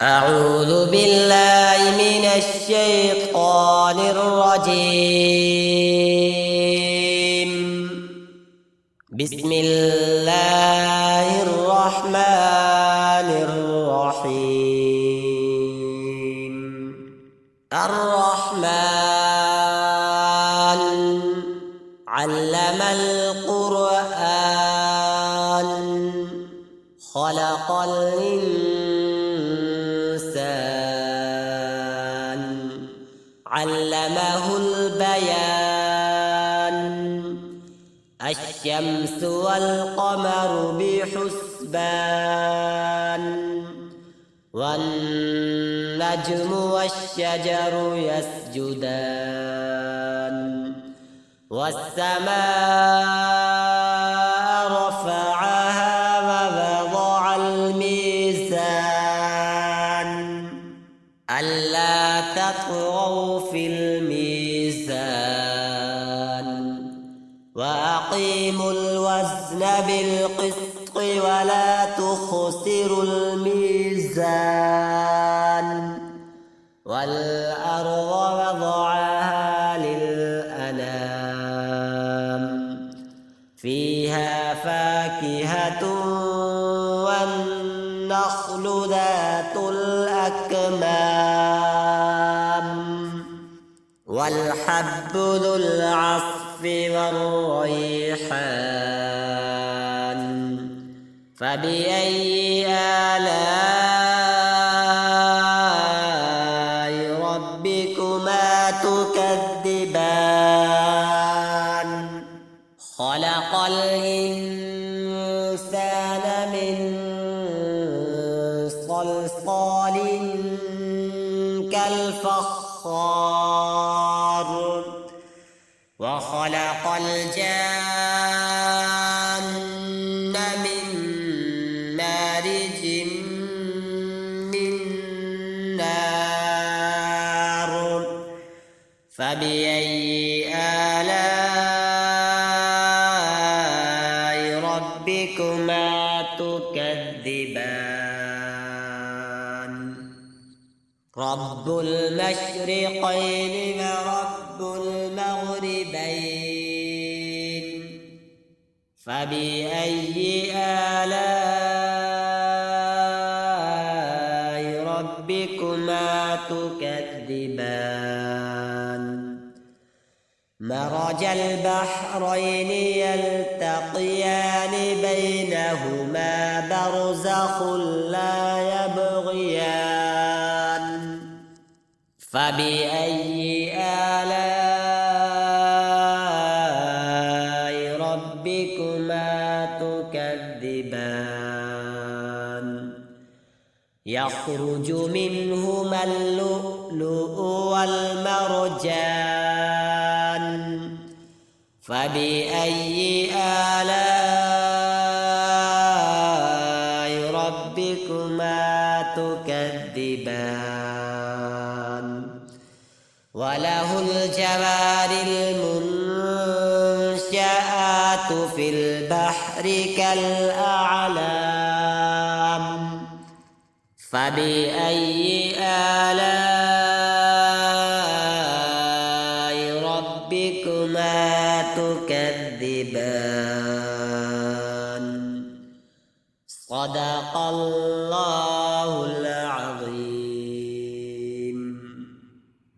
أعوذ بالله من الشيطان الرجيم. بسم الله الرحمن الرحيم. الرحمن علم القرآن خلق الإنسان علمه البيان الشمس والقمر بحسبان والنجم والشجر يسجدان والسماء رفعها ووضع الميزان ألا تطغوا في الميزان وأقيموا الوزن بالقسط ولا تخسروا الميزان والأرض وضعها للأنام فيها فاكهة والنخل ذات الأكمام والحب ذو العصف والريحان فبأي آلاء ربكما تكذبان خلق الإنسان من صلصال كالفخار وخلق الجان من مارج من نار فبأي آلاء ربكما تكذبان رب المشرقين ورب المغربين فبأي آلاء ربكما تكذبان مرج البحرين يلتقيان بينهما برزخ لا يبغيان فبأي آلاء ربكما تكذبان يخرج منهما اللؤلؤ والمرجان فبأي آلاء ربكما تكذبان وله الجوار المنشآت في البحر كالأعلام فبأي آلاء